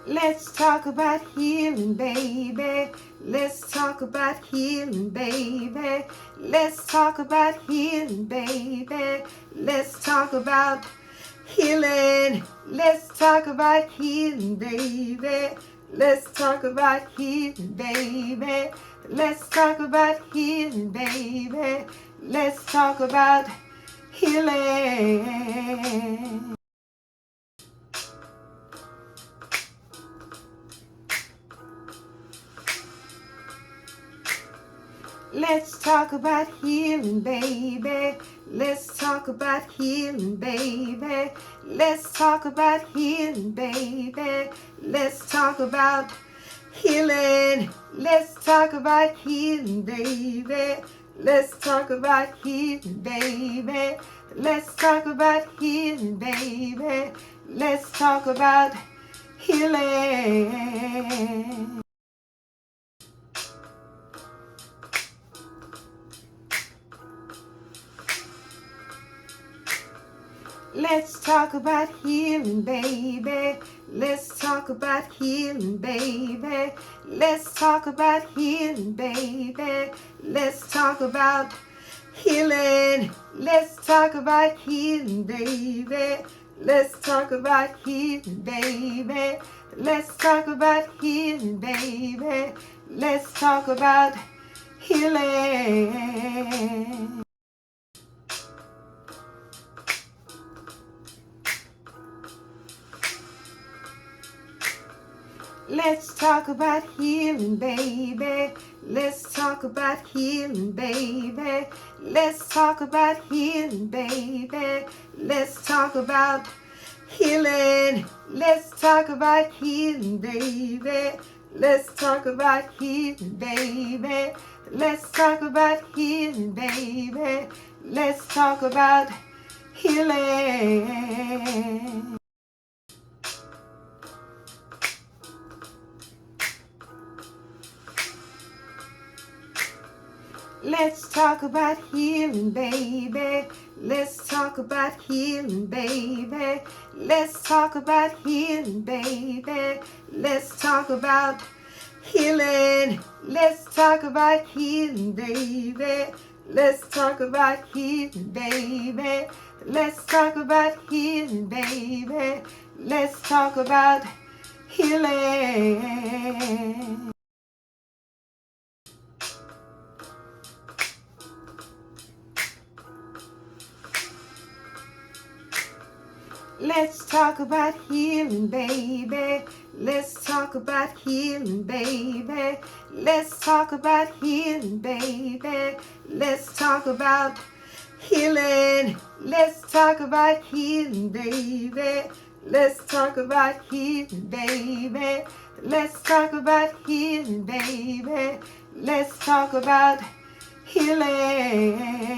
Let's talk about healing, baby. Let's talk about healing, baby. Let's talk about healing, baby. Let's talk about healing. Let's talk about healing, baby. Let's talk about healing, baby. Let's talk about healing, baby. Let's talk about healing. Let's talk about healing, baby. Let's talk about healing, baby. Let's talk about healing, baby. Let's talk about healing. Let's talk about healing, baby. Let's talk about healing, baby. Let's talk about healing, baby. Let's talk about healing. Let's talk about healing, baby. Let's talk about healing, baby. Let's talk about healing, baby. Let's talk about healing. Let's talk about healing, baby. Let's talk about healing, baby. Let's talk about healing, baby. Let's talk about healing. Let's talk about healing, baby. Let's talk about healing, baby. Let's talk about healing, baby. Let's talk about healing. Let's talk about healing, baby. Let's talk about healing, baby. Let's talk about healing, baby. Let's talk about healing. Let's talk about healing, baby. Let's talk about healing, baby. Let's talk about healing, baby. Let's talk about healing. Let's talk about healing, baby. Let's talk about healing, baby. Let's talk about healing, baby. Let's talk about healing. Let's talk about healing, baby. Let's talk about healing, baby. Let's talk about healing, baby. Let's talk about healing. Let's talk about healing, baby. Let's talk about healing, baby. Let's talk about healing, baby. Let's talk about healing.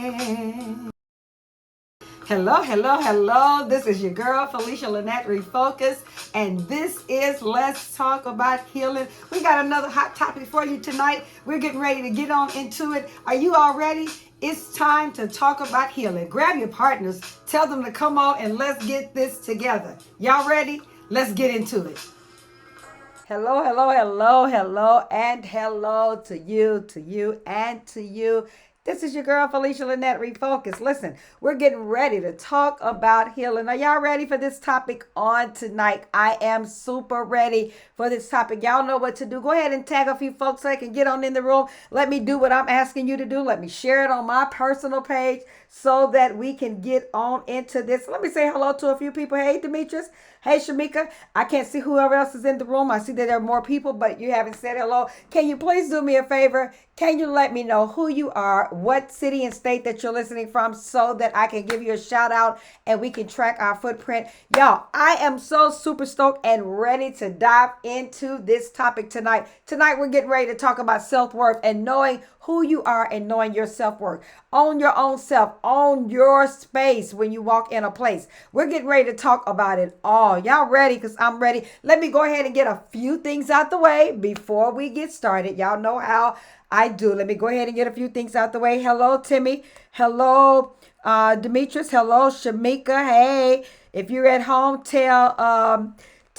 Hello, hello, hello. This is your girl, Felicia Lynette Refocus, and this is Let's Talk About Healing. We got another hot topic for you tonight. We're getting ready to get on into it. Are you all ready? It's time to talk about healing. Grab your partners, tell them to come on, and let's get this together. Y'all ready? Let's get into it. Hello, hello, hello, hello, and hello to you, and to you. This is your girl, Felicia Lynette Refocus. Listen, we're getting ready to talk about healing. Are y'all ready for this topic on tonight? I am super ready for this topic. Y'all know what to do. Go ahead and tag a few folks so I can get on in the room. Let me do what I'm asking you to do. Let me share it on my personal page so that we can get on into this. Let me say hello to a few people. Hey, Demetrius. Hey, Shamika. I can't see whoever else is in the room. I see that there are more people, but you haven't said hello. Can you please do me a favor? Can you let me know who you are, what city and state that you're listening from, so that I can give you a shout out and we can track our footprint? Y'all, I am so super stoked and ready to dive into this topic tonight. Tonight, we're getting ready to talk about self-worth and knowing who you are and knowing your self-worth. Own your own self. Own your space when you walk in a place. We're getting ready to talk about it all. Y'all ready? Because I'm ready. Let me go ahead and get a few things out the way before we get started. Y'all know how I do. Let me go ahead and get a few things out the way. Hello, Timmy. Hello, Demetrius. Hello, Shamika. Hey, if you're at home,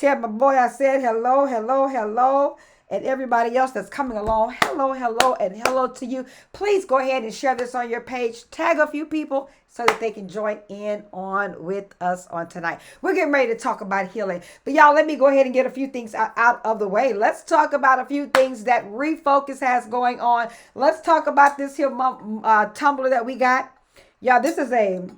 Tell my boy I said hello, hello, hello. And everybody else that's coming along, hello, hello, and hello to you. Please go ahead and share this on your page. Tag a few people so that they can join in on with us on tonight. We're getting ready to talk about healing. But y'all, let me go ahead and get a few things out of the way. Let's talk about a few things that Refocus has going on. Let's talk about this here tumbler that we got. Y'all, this is a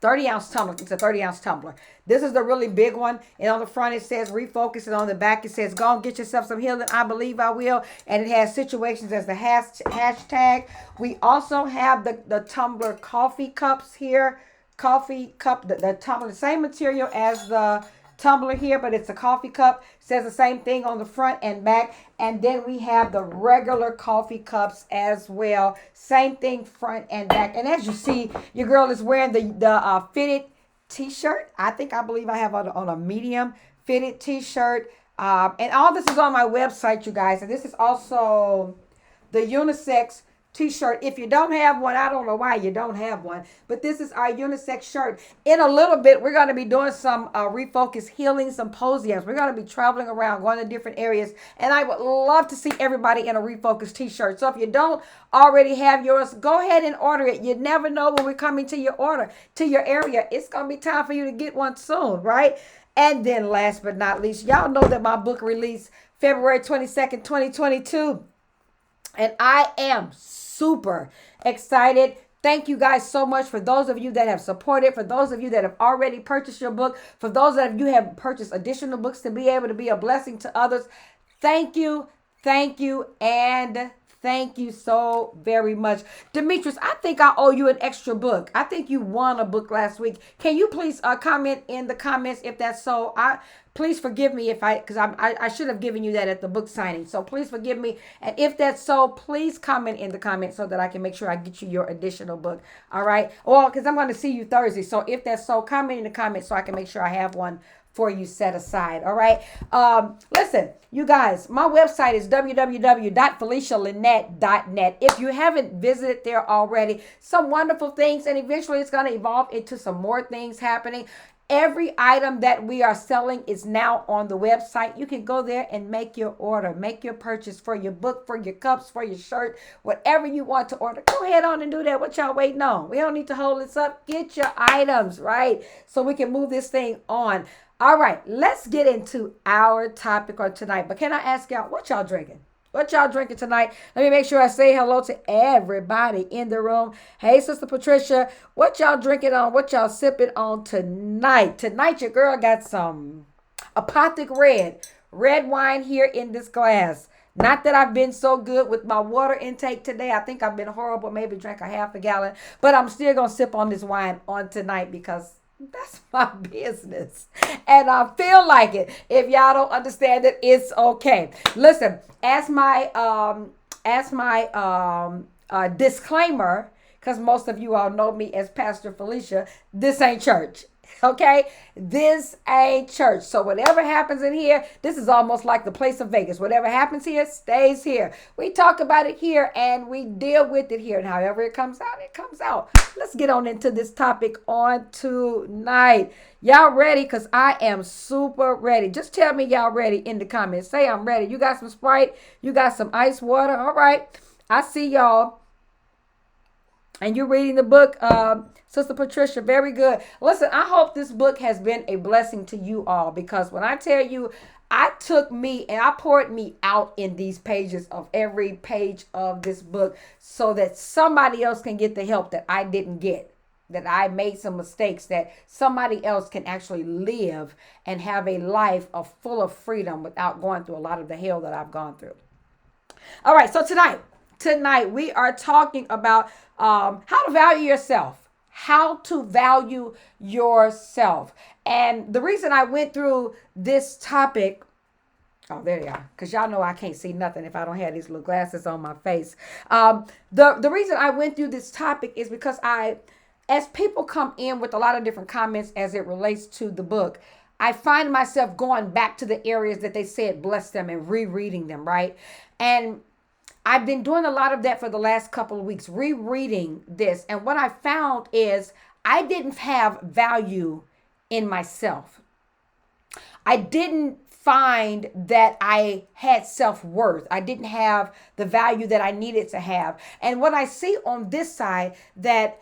30-ounce tumbler. It's a 30-ounce tumbler. This is the really big one. And on the front, it says Refocus. And on the back, it says, go and get yourself some healing. I believe I will. And it has situations as the hashtag. We also have the tumbler coffee cups here. Coffee cup, the tumbler, the same material as the tumbler here, but it's a coffee cup. Says the same thing on the front and back. And then we have the regular coffee cups as well. Same thing front and back. And as you see, your girl is wearing the fitted t-shirt. I believe I have on a medium fitted t-shirt. And all this is on my website, you guys. And this is also the unisex t-shirt. If you don't have one, I don't know why you don't have one, but this is our unisex shirt. In a little bit, we're going to be doing some Refocus healing symposiums. We're going to be traveling around, going to different areas, and I would love to see everybody in a Refocus t-shirt. So if you don't already have yours, go ahead and order it. You never know when we're coming to your area. It's going to be time for you to get one soon, right? And then last but not least, y'all know that my book released February 22nd, 2022. And I am super excited. Thank you guys so much for those of you that have supported, for those of you that have already purchased your book, for those of you have purchased additional books to be able to be a blessing to others. Thank you, and thank you so very much. Demetrius, I think I owe you an extra book. I think you won a book last week. Can you please comment in the comments if that's so? Please forgive me because I should have given you that at the book signing. So please forgive me. And if that's so, please comment in the comments so that I can make sure I get you your additional book. All right. Well, because I'm going to see you Thursday. So if that's so, comment in the comments so I can make sure I have one for you set aside. All right. Listen, you guys, my website is www.FeliciaLynette.net. If you haven't visited there already, some wonderful things, and eventually it's going to evolve into some more things happening. Every item that we are selling is now on the website. You can go there and make your order, make your purchase for your book, for your cups, for your shirt, whatever you want to order. Go ahead on and do that. What y'all waiting on? We don't need to hold this up. Get your items, right? So we can move this thing on. All right, let's get into our topic on tonight. But can I ask y'all, what y'all drinking? What y'all drinking tonight? Let me make sure I say hello to everybody in the room. Hey, Sister Patricia, what y'all drinking on? What y'all sipping on tonight? Tonight, your girl got some Apothic red wine here in this glass. Not that I've been so good with my water intake today. I think I've been horrible, maybe drank a half a gallon. But I'm still going to sip on this wine on tonight because that's my business. And I feel like it. If y'all don't understand it, it's okay. Listen, as my disclaimer, because most of you all know me as Pastor Felicia, this ain't church. Okay, this ain't church. So whatever happens in here, this is almost like the place of Vegas. Whatever happens here stays here. We talk about it here and we deal with it here. And however it comes out, it comes out. Let's get on into this topic on tonight. Y'all ready? Because I am super ready. Just tell me y'all ready in the comments. Say I'm ready. You got some Sprite? You got some ice water? All right. I see y'all. And you're reading the book, Sister Patricia. Very good. Listen, I hope this book has been a blessing to you all, because when I tell you, I took me and I poured me out in these pages of every page of this book so that somebody else can get the help that I didn't get, that I made some mistakes, that somebody else can actually live and have a life full of freedom without going through a lot of the hell that I've gone through. All right, so tonight we are talking about how to value yourself. How to value yourself. And the reason I went through this topic, oh, there you are, because y'all know I can't see nothing if I don't have these little glasses on my face. The reason I went through this topic is because as people come in with a lot of different comments as it relates to the book, I find myself going back to the areas that they said bless them and rereading them, right? And I've been doing a lot of that for the last couple of weeks, rereading this. And what I found is I didn't have value in myself. I didn't find that I had self-worth. I didn't have the value that I needed to have. And what I see on this side, that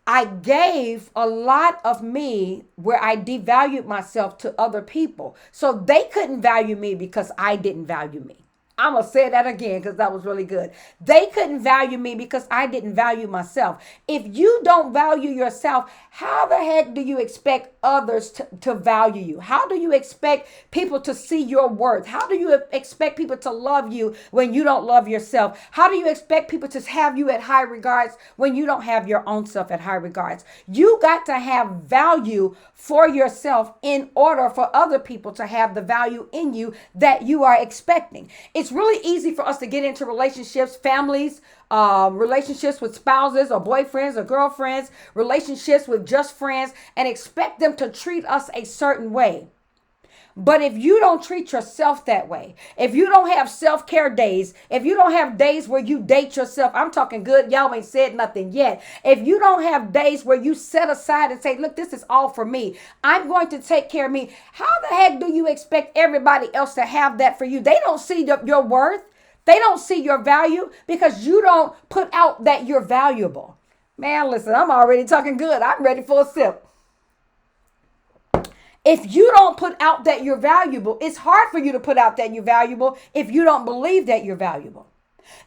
I gave a lot of me where I devalued myself to other people. So they couldn't value me because I didn't value me. I'm going to say that again because that was really good. They couldn't value me because I didn't value myself. If you don't value yourself, how the heck do you expect others to value you? How do you expect people to see your worth? How do you expect people to love you when you don't love yourself? How do you expect people to have you at high regards when you don't have your own self at high regards? You got to have value for yourself in order for other people to have the value in you that you are expecting. It's really easy for us to get into relationships, families, relationships with spouses or boyfriends or girlfriends, relationships with just friends, and expect them to treat us a certain way. But if you don't treat yourself that way, if you don't have self-care days, if you don't have days where you date yourself, I'm talking good, y'all ain't said nothing yet. If you don't have days where you set aside and say, look, this is all for me, I'm going to take care of me. How the heck do you expect everybody else to have that for you? They don't see your worth. They don't see your value because you don't put out that you're valuable. Man, listen, I'm already talking good. I'm ready for a sip. If you don't put out that you're valuable, it's hard for you to put out that you're valuable if you don't believe that you're valuable.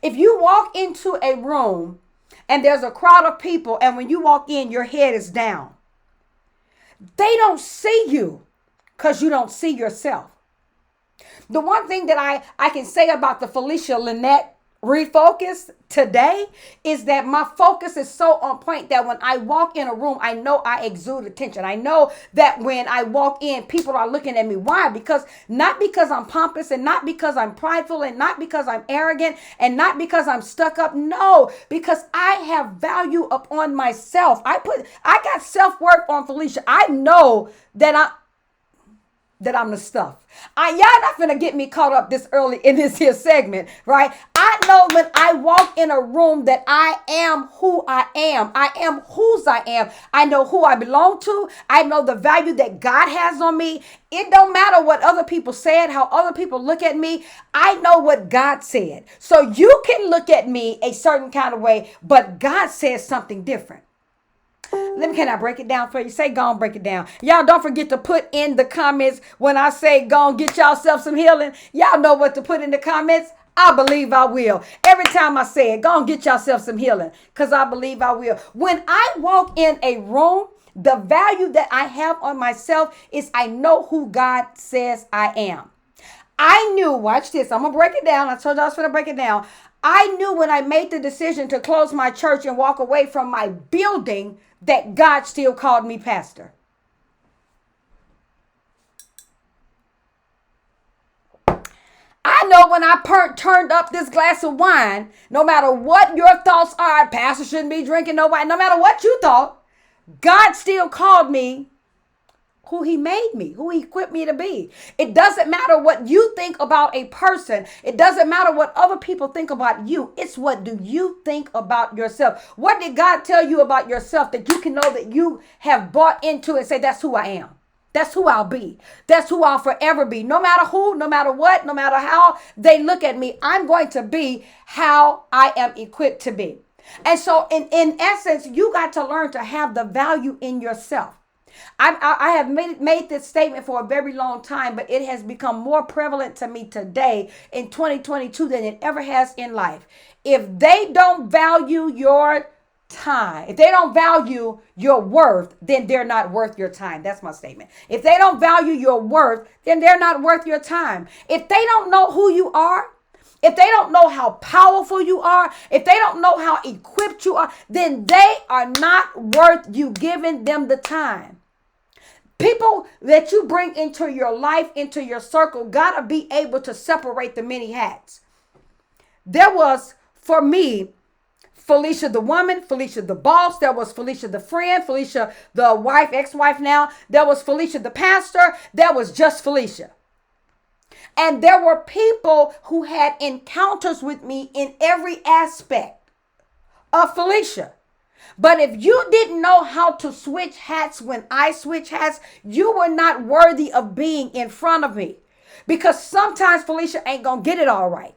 If you walk into a room and there's a crowd of people, and when you walk in, your head is down, they don't see you because you don't see yourself. The one thing that I can say about the Felicia Lynette refocus today is that my focus is so on point that when I walk in a room, I know I exude attention. I know that when I walk in, people are looking at me. Why? Because not because I'm pompous and not because I'm prideful and not because I'm arrogant and not because I'm stuck up. No, because I have value upon myself. I got self-worth on Felicia. I know that I'm the stuff. Y'all not finna get me caught up this early in this here segment, right? I know when I walk in a room that I am who I am. I am whose I am. I know who I belong to. I know the value that God has on me. It don't matter what other people said, how other people look at me. I know what God said. So you can look at me a certain kind of way, but God says something different. Can I break it down for you? Say, go on, break it down. Y'all don't forget to put in the comments when I say, go on, get yourself some healing. Y'all know what to put in the comments. I believe I will. Every time I say it, go on, get yourself some healing, because I believe I will. When I walk in a room, the value that I have on myself is I know who God says I am. I knew, watch this, I'm going to break it down. I told you I was going to break it down. I knew when I made the decision to close my church and walk away from my building that God still called me pastor. I know when I turned up this glass of wine, no matter what your thoughts are, pastor shouldn't be drinking no wine, no matter what you thought, God still called me who he made me, who he equipped me to be. It doesn't matter what you think about a person. It doesn't matter what other people think about you. It's what do you think about yourself? What did God tell you about yourself that you can know that you have bought into and say, that's who I am. That's who I'll be. That's who I'll forever be. No matter who, no matter what, no matter how they look at me, I'm going to be how I am equipped to be. And so in essence, you got to learn to have the value in yourself. I have made this statement for a very long time, but it has become more prevalent to me today in 2022 than it ever has in life. If they don't value your time, if they don't value your worth, then they're not worth your time. That's my statement. If they don't value your worth, then they're not worth your time. If they don't know who you are, if they don't know how powerful you are, if they don't know how equipped you are, then they are not worth you giving them the time. People that you bring into your life, into your circle, gotta be able to separate the many hats. There was, for me, Felicia the woman, Felicia the boss. There was Felicia the friend, Felicia the wife, ex-wife now. There was Felicia the pastor. There was just Felicia. And there were people who had encounters with me in every aspect of Felicia. But if you didn't know how to switch hats when I switch hats, you were not worthy of being in front of me. Because sometimes Felicia ain't going to get it all right.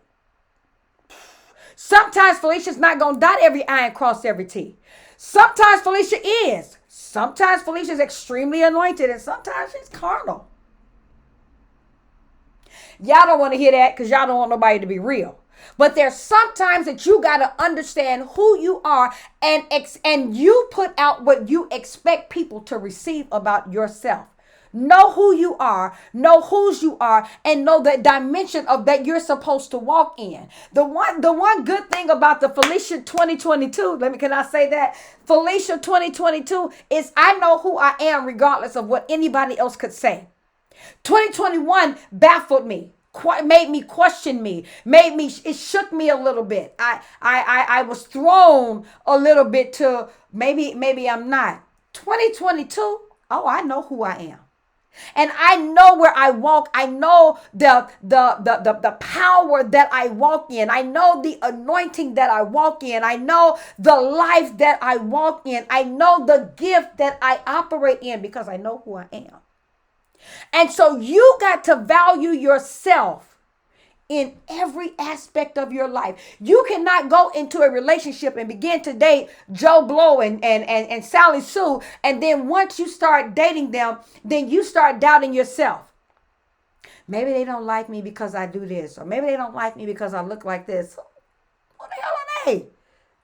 Sometimes Felicia's not going to dot every I and cross every T. Sometimes Felicia is. Sometimes Felicia's extremely anointed and sometimes she's carnal. Y'all don't want to hear that because y'all don't want nobody to be real. But there's sometimes that you got to understand who you are and you put out what you expect people to receive about yourself. Know who you are, know whose you are, and know the dimension of that you're supposed to walk in. The one good thing about the Felicia 2022, can I say that? Felicia 2022 is I know who I am regardless of what anybody else could say. 2021 baffled me, made me question me, it shook me a little bit. I was thrown a little bit to maybe I'm not. 2022, oh, I know who I am. And I know where I walk. I know the power that I walk in. I know the anointing that I walk in. I know the life that I walk in. I know the gift that I operate in because I know who I am. And so you got to value yourself in every aspect of your life. You cannot go into a relationship and begin to date Joe Blow and Sally Sue. And then once you start dating them, then you start doubting yourself. Maybe they don't like me because I do this. Or maybe they don't like me because I look like this. What the hell are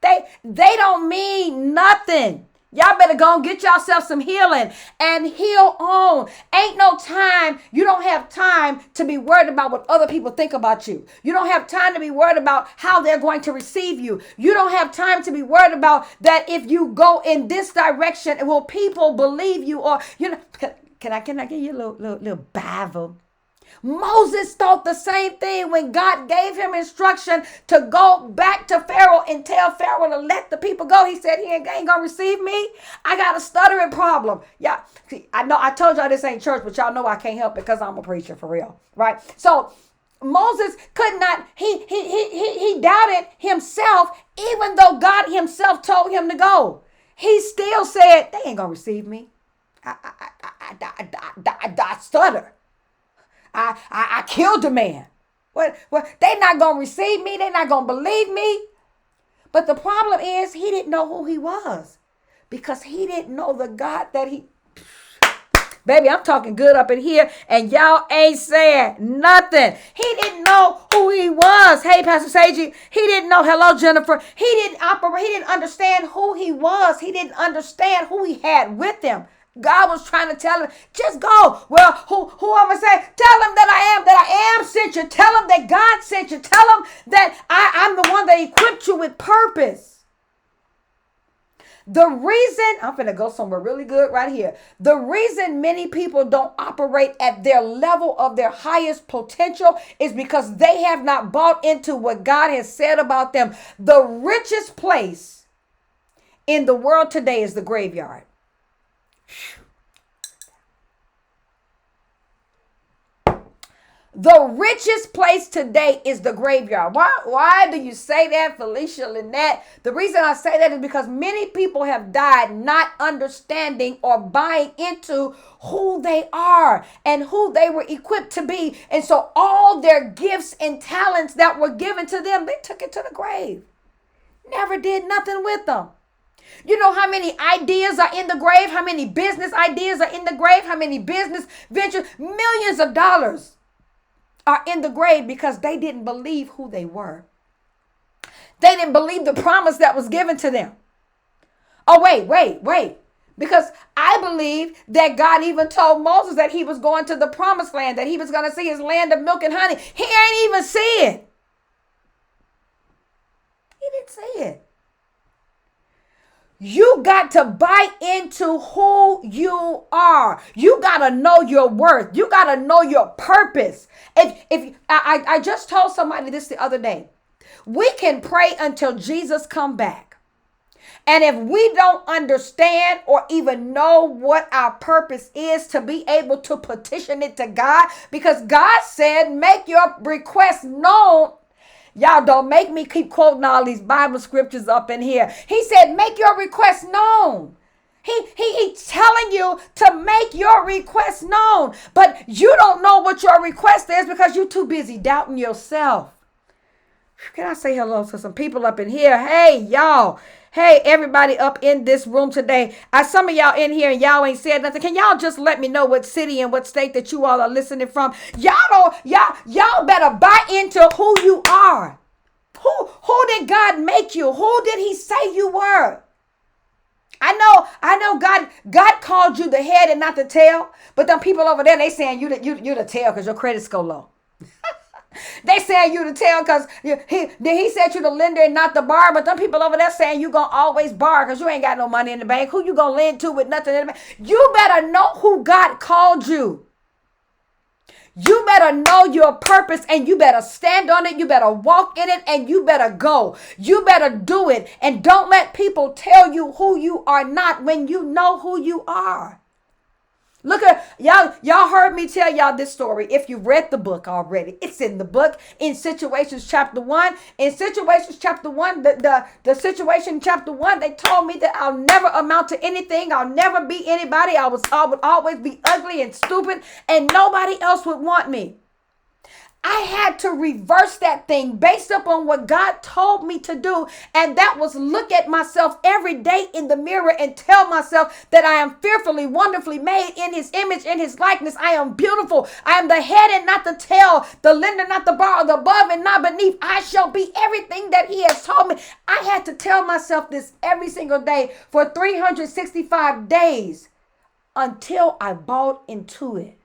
they? They don't mean nothing. Y'all better go and get yourself some healing and heal on. Ain't no time. You don't have time to be worried about what other people think about you. You don't have time to be worried about how they're going to receive you. You don't have time to be worried about that if you go in this direction, will people believe you? Or, can I give you a little Bible? Moses thought the same thing when God gave him instruction to go back to Pharaoh and tell Pharaoh to let the people go. He said, he ain't going to receive me. I got a stuttering problem. Yeah, I know I told y'all this ain't church, but y'all know I can't help it because I'm a preacher for real, right? So Moses could not, he doubted himself even though God himself told him to go. He still said, they ain't going to receive me. I stutter. I killed a man. Well, they not going to receive me. They not going to believe me. But the problem is he didn't know who he was because he didn't know the God that he... Baby, I'm talking good up in here and y'all ain't saying nothing. He didn't know who he was. Hey, Pastor Seiji, he didn't know. Hello, Jennifer. He didn't operate. He didn't understand who he was. He didn't understand who he had with him. God was trying to tell him, just go. Well, who am I say? Tell him that I am sent you. Tell him that God sent you. Tell him that I'm the one that equipped you with purpose. The reason, I'm going to go somewhere really good right here. The reason many people don't operate at their level of their highest potential is because they have not bought into what God has said about them. The richest place in the world today is the graveyard. The richest place today is the graveyard. Why do you say that, Felicia Lynette? The reason I say that is because many people have died not understanding or buying into who they are and who they were equipped to be. And so all their gifts and talents that were given to them, they took it to the grave. Never did nothing with them. You know how many ideas are in the grave? How many business ideas are in the grave? How many business ventures? Millions of dollars are in the grave because they didn't believe who they were. They didn't believe the promise that was given to them. Oh, wait. Because I believe that God even told Moses that he was going to the promised land, that he was going to see his land of milk and honey. He ain't even see it. He didn't see it. You got to buy into who you are. You got to know your worth. You got to know your purpose. If I just told somebody this the other day. We can pray until Jesus come back. And if we don't understand or even know what our purpose is to be able to petition it to God, because God said, make your request known. Y'all don't make me keep quoting all these Bible scriptures up in here. He said, make your request known. He's telling you to make your request known. But you don't know what your request is because you're too busy doubting yourself. Can I say hello to some people up in here? Hey, y'all. Hey, everybody up in this room today. Some of y'all in here and y'all ain't said nothing. Can y'all just let me know what city and what state that you all are listening from? Y'all better buy into who you are. Who did God make you? Who did he say you were? I know God called you the head and not the tail. But them people over there, they saying you the tail because your credit score low. They saying you to tell because he said you the lender and not the borrower. But them people over there saying you going to always borrow because you ain't got no money in the bank. Who you going to lend to with nothing in the bank? You better know who God called you. You better know your purpose and you better stand on it. You better walk in it and you better go. You better do it. And don't let people tell you who you are not when you know who you are. Look at y'all heard me tell y'all this story. If you read the book already, it's in the book in Situations chapter 1. In Situations chapter 1, the situation chapter 1, they told me that I'll never amount to anything. I'll never be anybody. I would always be ugly and stupid and nobody else would want me. I had to reverse that thing based upon what God told me to do. And that was look at myself every day in the mirror and tell myself that I am fearfully, wonderfully made in his image, in his likeness. I am beautiful. I am the head and not the tail, the lender, not the borrower, the above and not beneath. I shall be everything that he has told me. I had to tell myself this every single day for 365 days until I bought into it.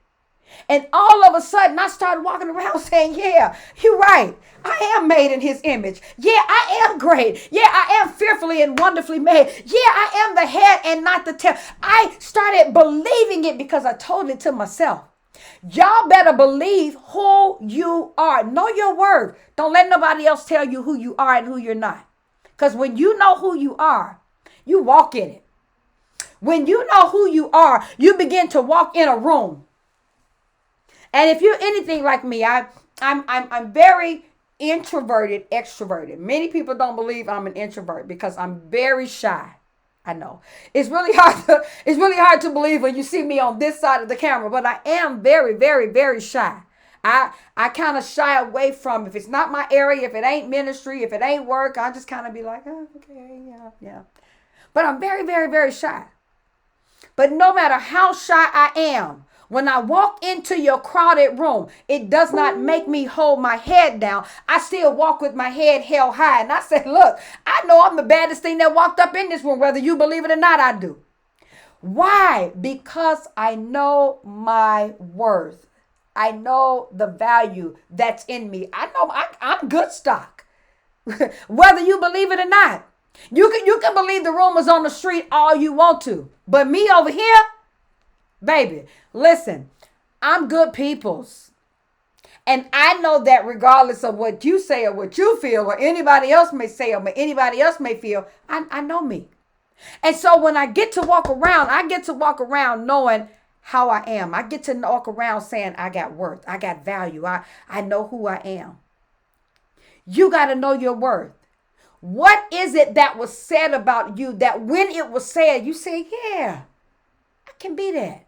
And all of a sudden, I started walking around saying, yeah, you're right. I am made in his image. Yeah, I am great. Yeah, I am fearfully and wonderfully made. Yeah, I am the head and not the tail. I started believing it because I told it to myself. Y'all better believe who you are. Know your worth. Don't let nobody else tell you who you are and who you're not. Because when you know who you are, you walk in it. When you know who you are, you begin to walk in a room. And if you're anything like me, I'm very introverted, extroverted. Many people don't believe I'm an introvert because I'm very shy. I know it's really hard to believe when you see me on this side of the camera, but I am very, very, very shy. I kind of shy away from if it's not my area, if it ain't ministry, if it ain't work, I just kind of be like, oh, okay, yeah. But I'm very, very, very shy. But no matter how shy I am, when I walk into your crowded room, it does not make me hold my head down. I still walk with my head held high. And I say, look, I know I'm the baddest thing that walked up in this room, whether you believe it or not, I do. Why? Because I know my worth. I know the value that's in me. I know I'm good stock, whether you believe it or not. You can believe the rumors on the street all you want to. But me over here, baby, listen, I'm good people's. And I know that regardless of what you say or what you feel or anybody else may say or anybody else may feel, I know me. And so when I get to walk around knowing how I am. I get to walk around saying I got worth. I got value. I know who I am. You got to know your worth. What is it that was said about you that when it was said, you say, yeah, I can be that.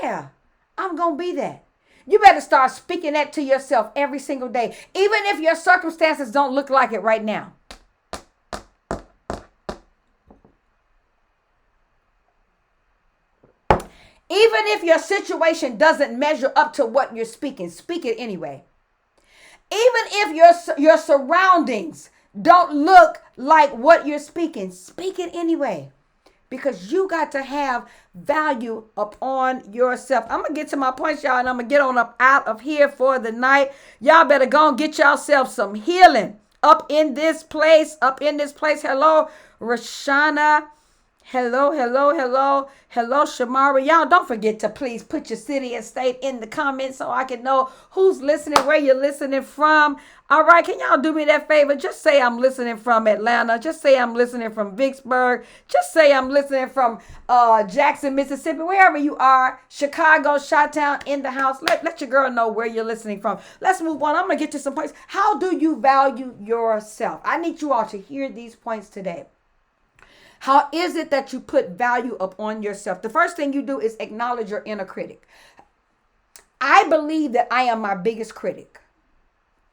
Yeah, I'm going to be that. You better start speaking that to yourself every single day, even if your circumstances don't look like it right now. Even if your situation doesn't measure up to what you're speaking, speak it anyway. Even if your surroundings don't look like what you're speaking, speak it anyway. Because you got to have value upon yourself. I'm going to get to my point, y'all, and I'm going to get on up out of here for the night. Y'all better go and get yourself some healing up in this place. Hello, Rashana. Hello, hello, hello, hello, Shamara. Y'all don't forget to please put your city and state in the comments so I can know who's listening, where you're listening from. All right, can y'all do me that favor? Just say I'm listening from Atlanta. Just say I'm listening from Vicksburg. Just say I'm listening from Jackson, Mississippi, wherever you are. Chicago, Chi-Town, in the house. Let your girl know where you're listening from. Let's move on. I'm going to get to some points. How do you value yourself? I need you all to hear these points today. How is it that you put value upon yourself? The first thing you do is acknowledge your inner critic. I believe that I am my biggest critic.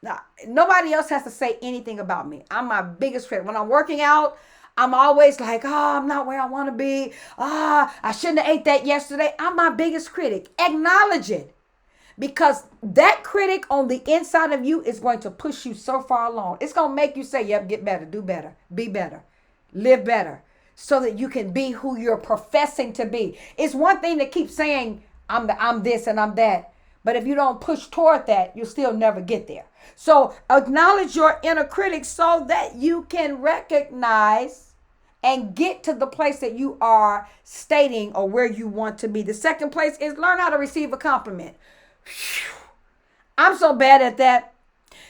Now, nobody else has to say anything about me. I'm my biggest critic. When I'm working out, I'm always like, oh, I'm not where I want to be. I shouldn't have ate that yesterday. I'm my biggest critic. Acknowledge it. Because that critic on the inside of you is going to push you so far along. It's going to make you say, yep, get better, do better, be better, live better, so that you can be who you're professing to be. It's one thing to keep saying, I'm this and I'm that. But if you don't push toward that, you'll still never get there. So acknowledge your inner critic so that you can recognize and get to the place that you are stating or where you want to be. The second place is learn how to receive a compliment. I'm so bad at that.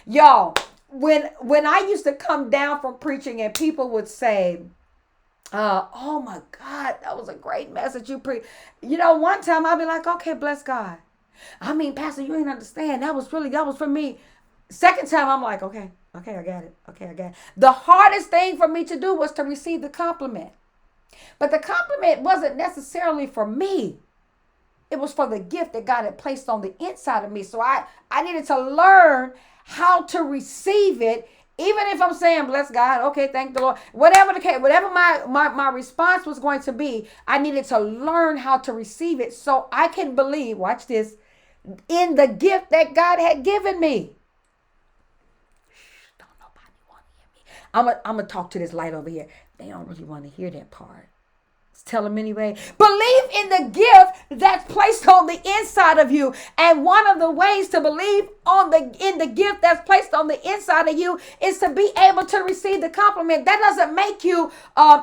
Y'all, when I used to come down from preaching and people would say, oh my God, that was a great message you preached. One time I'll be like, okay, bless God. I mean, Pastor, you ain't understand. That was for me. Second time I'm like, okay, I got it. Okay, I got it. The hardest thing for me to do was to receive the compliment. But the compliment wasn't necessarily for me. It was for the gift that God had placed on the inside of me. So I needed to learn how to receive it. Even if I'm saying, bless God, okay, thank the Lord. Whatever the case, whatever my response was going to be, I needed to learn how to receive it so I can believe, watch this, in the gift that God had given me. Don't nobody want to hear me. I'm going to talk to this light over here. They don't really want to hear that part. Tell them anyway. Believe in the gift that's placed on the inside of you. And one of the ways to believe in the gift that's placed on the inside of you is to be able to receive the compliment. That doesn't make you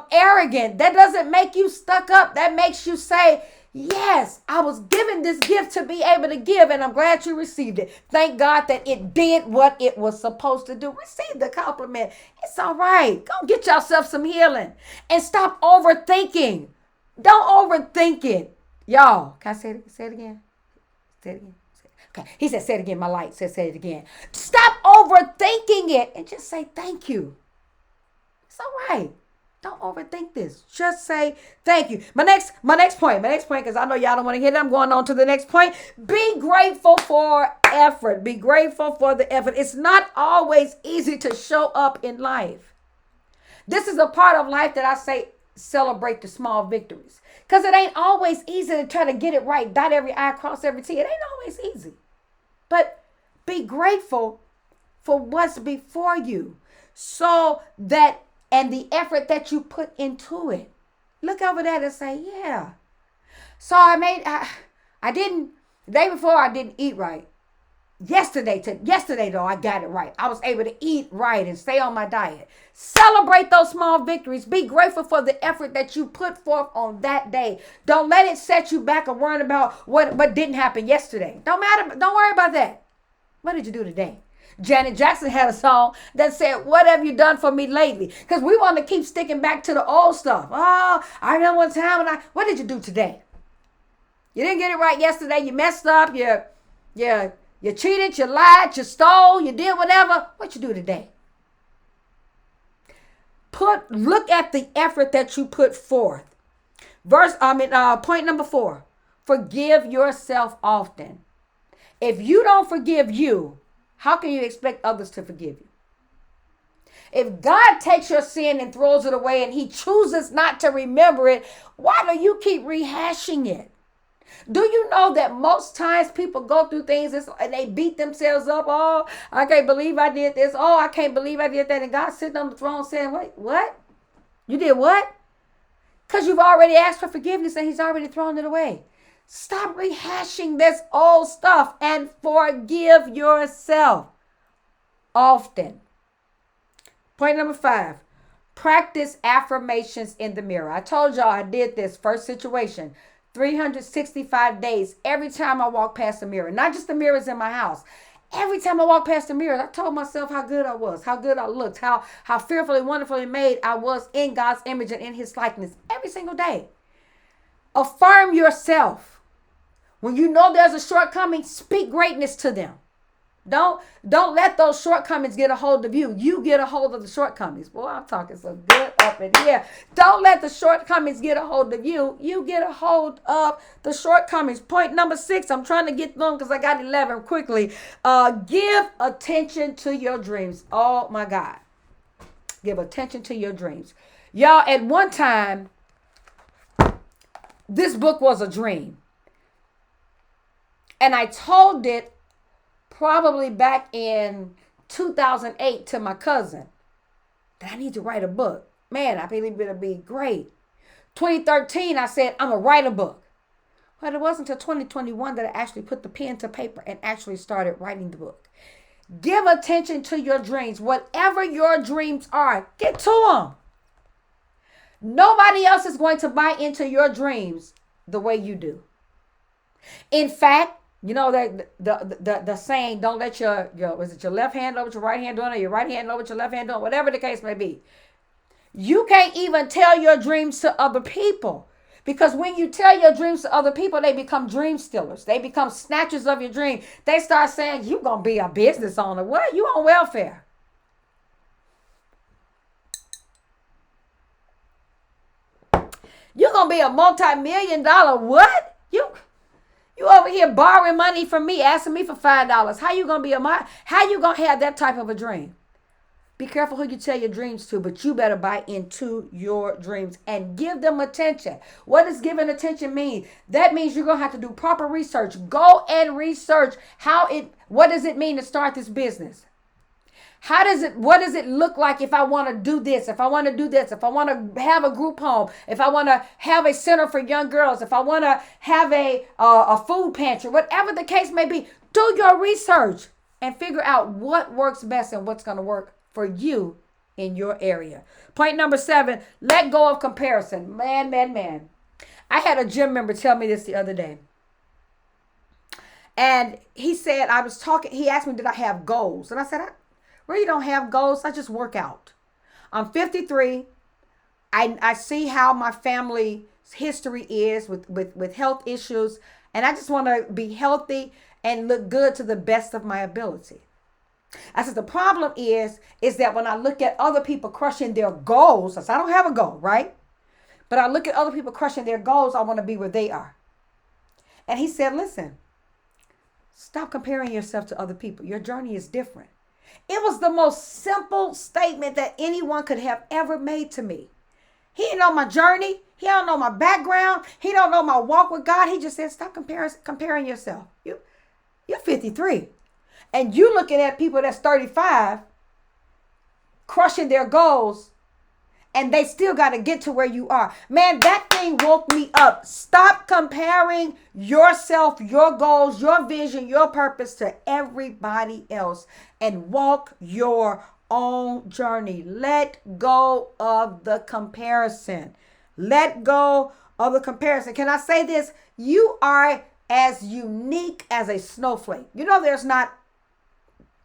arrogant. That doesn't make you stuck up. That makes you say, yes, I was given this gift to be able to give, and I'm glad you received it. Thank God that it did what it was supposed to do. Receive the compliment. It's all right. Go get yourself some healing and stop overthinking. Don't overthink it. Y'all, can I say it? Say it again? Say it again. Okay. He said, say it again. My light says, say it again. Stop overthinking it and just say thank you. It's all right. Don't overthink this. Just say thank you. My next point, because I know y'all don't want to hear that. I'm going on to the next point. Be grateful for effort. Be grateful for the effort. It's not always easy to show up in life. This is a part of life that I say celebrate the small victories. Because it ain't always easy to try to get it right. Dot every I, cross every T. It ain't always easy. But be grateful for what's before you so that and the effort that you put into it. Look over there and say, yeah. So the day before I didn't eat right. Yesterday though, I got it right. I was able to eat right and stay on my diet. Celebrate those small victories. Be grateful for the effort that you put forth on that day. Don't let it set you back and worry about what didn't happen yesterday. Don't worry about that. What did you do today? Janet Jackson had a song that said, what have you done for me lately? Because we want to keep sticking back to the old stuff. Oh, I remember one time what did you do today? You didn't get it right yesterday. You messed up. You cheated. You lied. You stole. You did whatever. What you do today? Look at the effort that you put forth. Point number 4. Forgive yourself often. If you don't forgive you, how can you expect others to forgive you? If God takes your sin and throws it away and he chooses not to remember it, why do you keep rehashing it? Do you know that most times people go through things and they beat themselves up? Oh, I can't believe I did this. Oh, I can't believe I did that. And God's sitting on the throne saying, wait, what? You did what? Because you've already asked for forgiveness and he's already thrown it away. Stop rehashing this old stuff and forgive yourself often. Point number 5, Practice affirmations in the mirror. I told y'all I did this first situation. 365 days. Every time I walk past the mirror, not just the mirrors in my house. Every time I walk past the mirror, I told myself how good I was, how good I looked, how fearfully, wonderfully made I was in God's image and in his likeness every single day. Affirm yourself. When you know there's a shortcoming, speak greatness to them. Don't let those shortcomings get a hold of you. You get a hold of the shortcomings. Boy, I'm talking so good up in here. Don't let the shortcomings get a hold of you. You get a hold of the shortcomings. Point number 6. I'm trying to get them because I got 11 quickly. Give attention to your dreams. Oh my God. Give attention to your dreams. Y'all, at one time, this book was a dream. And I told it probably back in 2008 to my cousin that I need to write a book. Man, I believe it'll be great. 2013, I said, I'm going to write a book. But it wasn't until 2021 that I actually put the pen to paper and actually started writing the book. Give attention to your dreams. Whatever your dreams are, get to them. Nobody else is going to buy into your dreams the way you do. In fact, you know that the saying, don't let your left hand know what your right hand doing, or your right hand know what your left hand doing, whatever the case may be. You can't even tell your dreams to other people, because when you tell your dreams to other people, they become dream stealers. They become snatchers of your dream. They start saying, you gonna be a business owner. What? You on welfare. You're gonna be a multi-million-dollar what? You over here borrowing money from me, asking me for $5. How you gonna how you gonna have that type of a dream? Be careful who you tell your dreams to, but you better buy into your dreams and give them attention. What does giving attention mean? That means you're gonna have to do proper research. Go and research what does it mean to start this business? What does it look like if I want to do this, if I want to do this, if I want to have a group home, if I want to have a center for young girls, if I want to have a food pantry, whatever the case may be, do your research and figure out what works best and what's going to work for you in your area. Point number 7, let go of comparison. Man. I had a gym member tell me this the other day. And he said, he asked me, did I have goals? And I said, I really don't have goals. I just work out. I'm 53. I see how my family's history is with health issues. And I just want to be healthy and look good to the best of my ability. I said, the problem is that when I look at other people crushing their goals, I said, I don't have a goal, right? But I look at other people crushing their goals, I want to be where they are. And he said, listen, stop comparing yourself to other people. Your journey is different. It was the most simple statement that anyone could have ever made to me. He didn't know my journey. He don't know my background. He don't know my walk with God. He just said, stop comparing yourself. You're 53. And you looking at people that's 35, crushing their goals, and they still got to get to where you are. Man, that thing woke me up. Stop comparing yourself, your goals, your vision, your purpose to everybody else, and walk your own journey. Let go of the comparison. Let go of the comparison. Can I say this? You are as unique as a snowflake. You know, there's not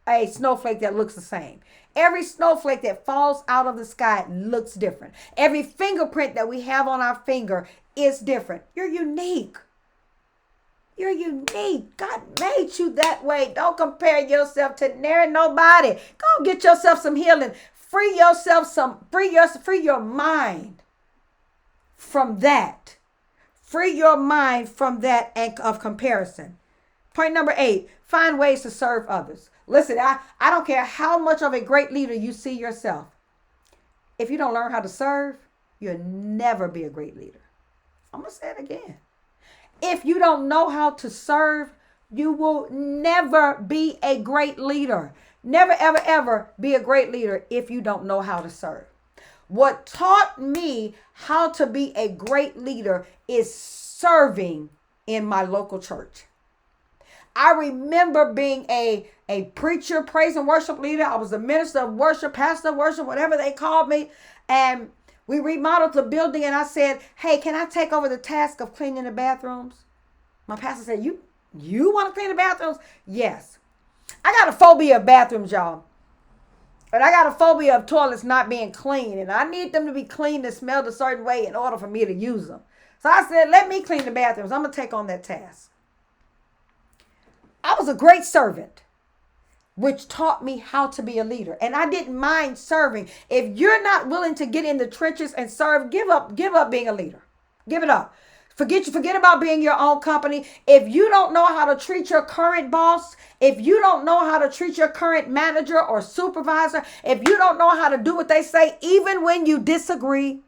a snowflake that looks the same. Every snowflake that falls out of the sky looks different. Every fingerprint that we have on our finger is different. You're unique. You're unique. God made you that way. Don't compare yourself to nobody. Go get yourself some healing. Free your mind from that. Free your mind from that of comparison. Point number 8, find ways to serve others. Listen, I don't care how much of a great leader you see yourself. If you don't learn how to serve, you'll never be a great leader. I'm going to say it again. If you don't know how to serve, you will never be a great leader. Never, ever, ever be a great leader if you don't know how to serve. What taught me how to be a great leader is serving in my local church. I remember being a preacher, praise and worship leader. I was a minister of worship, pastor of worship, whatever they called me. And we remodeled the building, and I said, hey, can I take over the task of cleaning the bathrooms? My pastor said, you want to clean the bathrooms? Yes. I got a phobia of bathrooms, y'all. And I got a phobia of toilets not being clean. And I need them to be clean and smelled a certain way in order for me to use them. So I said, let me clean the bathrooms. I'm going to take on that task. I was a great servant, which taught me how to be a leader. And I didn't mind serving. If you're not willing to get in the trenches and serve, give up being a leader. Give it up. Forget about being your own company. If you don't know how to treat your current boss, if you don't know how to treat your current manager or supervisor, if you don't know how to do what they say, even when you disagree,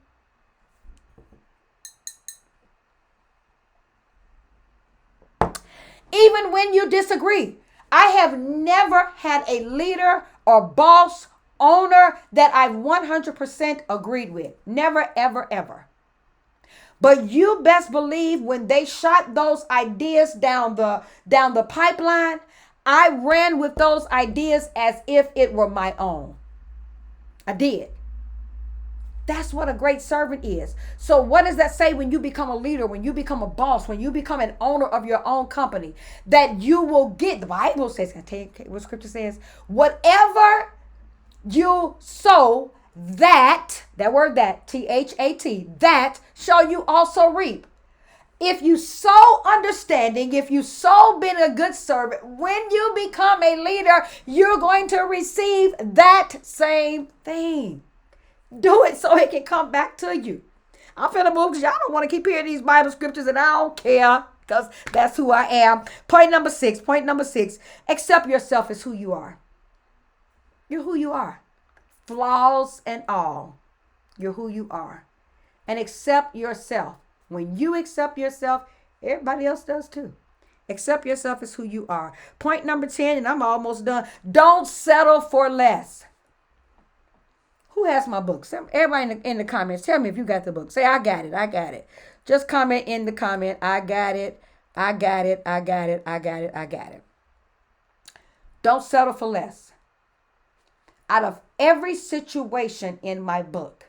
I have never had a leader or boss, owner that I've 100% agreed with. Never, ever, ever. But you best believe when they shot those ideas down the pipeline, I ran with those ideas as if it were my own. I did. That's what a great servant is. So what does that say when you become a leader, when you become a boss, when you become an owner of your own company? That you will get, the Bible says, can I tell you what scripture says? Whatever you sow, that word that, T-H-A-T, that shall you also reap. If you sow understanding, if you sow being a good servant, when you become a leader, you're going to receive that same thing. Do it so it can come back to you. I'm finna move because y'all don't want to keep hearing these Bible scriptures, and I don't care because that's who I am. Point number six, accept yourself as who you are. You're who you are. Flaws and all, you're who you are. And accept yourself. When you accept yourself, everybody else does too. Accept yourself as who you are. Point number 10, and I'm almost done. Don't settle for less. Who has my book? Everybody in the comments, tell me if you got the book. Say, I got it. Just comment in the comment, I got it. Don't settle for less. Out of every situation in my book,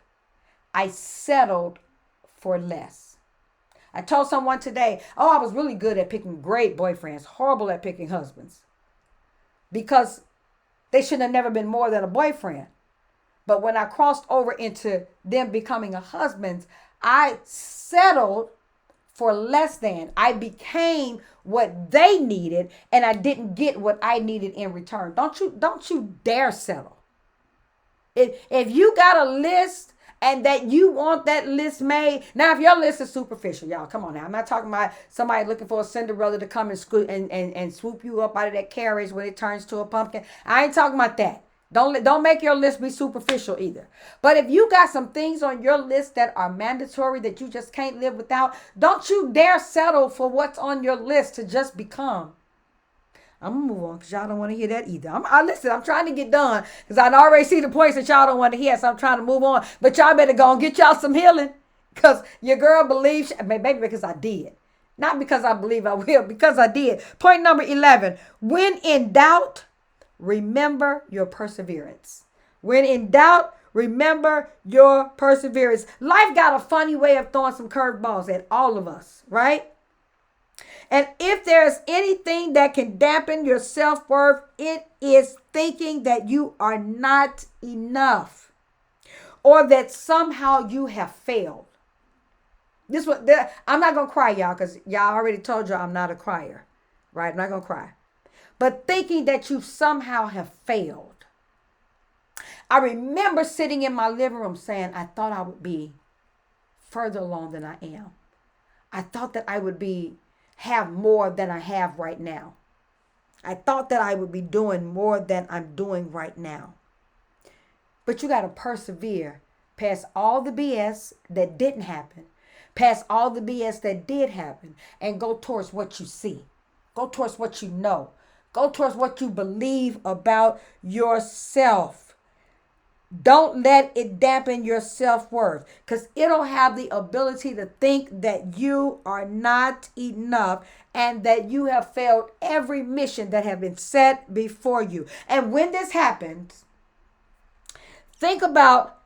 I settled for less. I told someone today, I was really good at picking great boyfriends, horrible at picking husbands. Because they should have never been more than a boyfriend. But when I crossed over into them becoming a husband, I settled for less than. I became what they needed, and I didn't get what I needed in return. Don't you dare settle. If you got a list and that you want that list made, now if your list is superficial, y'all, come on now. I'm not talking about somebody looking for a Cinderella to come and swoop you up out of that carriage when it turns to a pumpkin. I ain't talking about that. Don't make your list be superficial either. But if you got some things on your list that are mandatory that you just can't live without, don't you dare settle for what's on your list to just become. I'm going to move on because y'all don't want to hear that either. I'm trying to get done because I already see the points that y'all don't want to hear, so I'm trying to move on. But y'all better go and get y'all some healing because your girl believes, maybe because I did. Not because I believe I will, because I did. Point number 11, when in doubt, remember your perseverance. When in doubt, remember your perseverance. Life got a funny way of throwing some curveballs at all of us, right? And if there's anything that can dampen your self-worth, it is thinking that you are not enough or that somehow you have failed. I'm not going to cry, y'all, because y'all already told y'all I'm not a crier, right? I'm not going to cry. But thinking that you somehow have failed. I remember sitting in my living room saying, I thought I would be further along than I am. I thought that I would have more than I have right now. I thought that I would be doing more than I'm doing right now. But you got to persevere past all the BS that didn't happen, past all the BS that did happen, and go towards what you see. Go towards what you know. Go towards what you believe about yourself. Don't let it dampen your self-worth, because it'll have the ability to think that you are not enough and that you have failed every mission that have been set before you. And when this happens, think about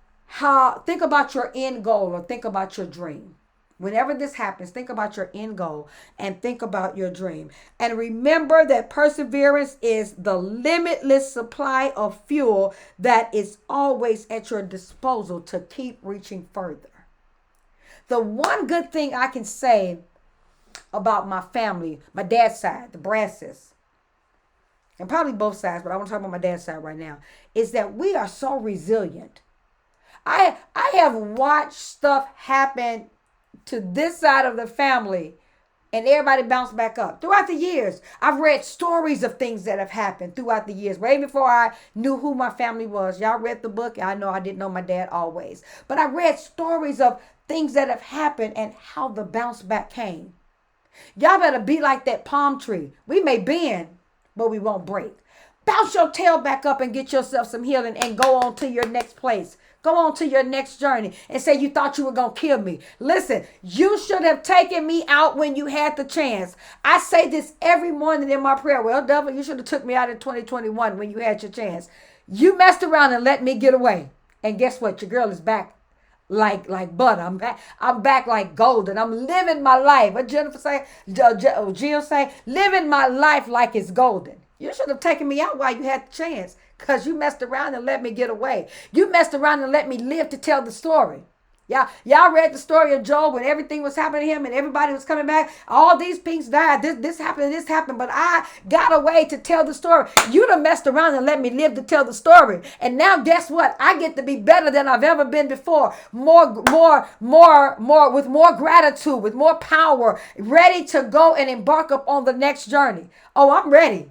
think about your end goal, or think about your dream. Whenever this happens, think about your end goal and think about your dream. And remember that perseverance is the limitless supply of fuel that is always at your disposal to keep reaching further. The one good thing I can say about my family, my dad's side, the Brasses, and probably both sides, but I want to talk about my dad's side right now, is that we are so resilient. I have watched stuff happen to this side of the family and everybody bounced back up throughout the years. I've read stories of things that have happened throughout the years, way before I knew who my family was. Y'all read the book. I know I didn't know my dad always, but I read stories of things that have happened and how the bounce back came. Y'all better be like that palm tree. We may bend, but we won't break. Bounce your tail back up and get yourself some healing and go on to your next place. Go on to your next journey and say you thought you were going to kill me. Listen, you should have taken me out when you had the chance. I say this every morning in my prayer. Well, devil, you should have took me out in 2021 when you had your chance. You messed around and let me get away. And guess what? Your girl is back like butter. I'm back like golden. I'm living my life. What Jennifer say? Jill say, living my life like it's golden. You should have taken me out while you had the chance, because you messed around and let me get away. You messed around and let me live to tell the story. Y'all read the story of Job when everything was happening to him and everybody was coming back. All these peaks died. This happened and this happened, but I got away to tell the story. You done messed around and let me live to tell the story. And now guess what? I get to be better than I've ever been before. More, with more gratitude, with more power, ready to go and embark up on the next journey. Oh, I'm ready.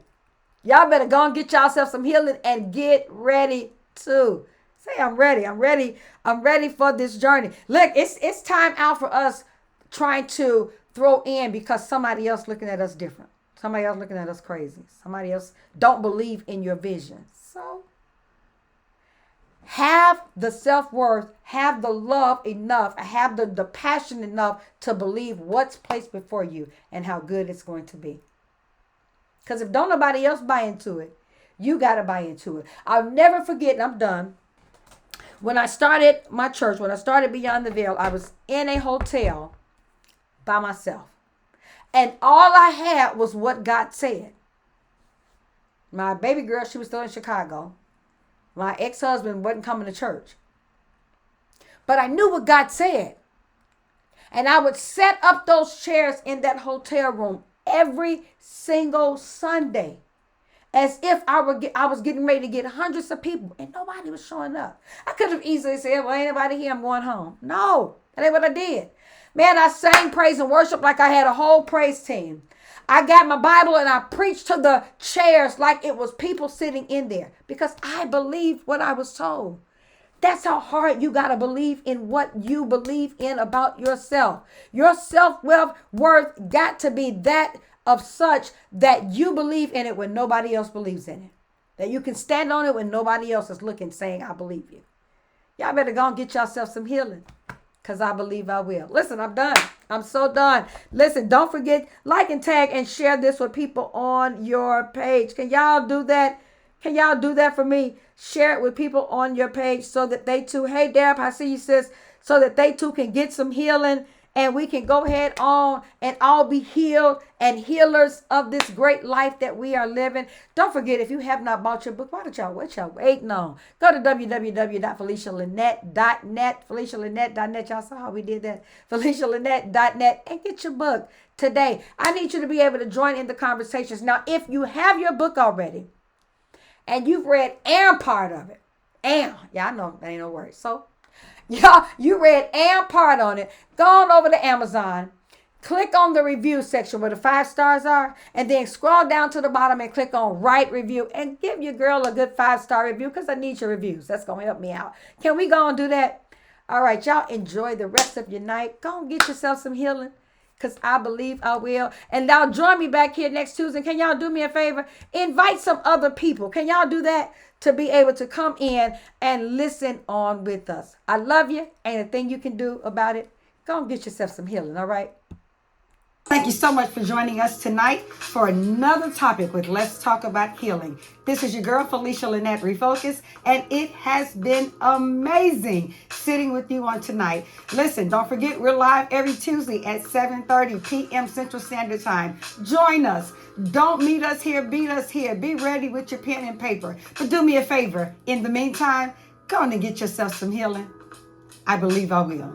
Y'all better go and get yourself some healing and get ready too. Say, I'm ready. I'm ready. I'm ready for this journey. Look, it's time out for us trying to throw in because somebody else looking at us different. Somebody else looking at us crazy. Somebody else don't believe in your vision. So have the self-worth, have the love enough, have the passion enough to believe what's placed before you and how good it's going to be. Because if don't nobody else buy into it, you got to buy into it. I'll never forget, and I'm done. When I started my church, when I started Beyond the Veil, I was in a hotel by myself. And all I had was what God said. My baby girl, she was still in Chicago. My ex-husband wasn't coming to church. But I knew what God said. And I would set up those chairs in that hotel room every single Sunday, as if I was getting ready to get hundreds of people, and nobody was showing up. I could have easily said, well, ain't nobody here, I'm going home. No, that ain't what I did. Man, I sang praise and worship like I had a whole praise team. I got my Bible and I preached to the chairs like it was people sitting in there, because I believed what I was told. That's how hard you got to believe in what you believe in about yourself. Your self-worth got to be that of such that you believe in it when nobody else believes in it. That you can stand on it when nobody else is looking, saying, I believe you. Y'all better go and get yourself some healing, because I believe I will. Listen, I'm done. I'm so done. Listen, don't forget, like and tag and share this with people on your page. Can y'all do that? Can y'all do that for me? Share it with people on your page so that they too, hey Deb, I see you sis, so that they too can get some healing and we can go ahead on and all be healed and healers of this great life that we are living. Don't forget, if you have not bought your book, what y'all waiting on? Go to www.FeliciaLynette.net, FeliciaLynette.net. Y'all saw how we did that. FeliciaLynette.net, and get your book today. I need you to be able to join in the conversations. Now, if you have your book already, and you've read and part of it. And, yeah, I know that ain't no word. So, y'all, you read and part on it. Go on over to Amazon. Click on the review section where the 5 stars are. And then scroll down to the bottom and click on write review. And give your girl a good 5-star review, because I need your reviews. That's going to help me out. Can we go and do that? All right, y'all enjoy the rest of your night. Go and get yourself some healing. because I believe I will. And y'all join me back here next Tuesday. Can y'all do me a favor? Invite some other people. Can y'all do that? To be able to come in and listen on with us. I love you. Ain't a thing you can do about it. Go and get yourself some healing, all right? Thank you so much for joining us tonight for another topic with Let's Talk About Healing. This is your girl, Felicia Lynette Refocus, and it has been amazing sitting with you on tonight. Listen, don't forget, we're live every Tuesday at 7:30 p.m. Central Standard Time. Join us. Don't meet us here, beat us here. Be ready with your pen and paper. But do me a favor. In the meantime, go on and get yourself some healing. I believe I will.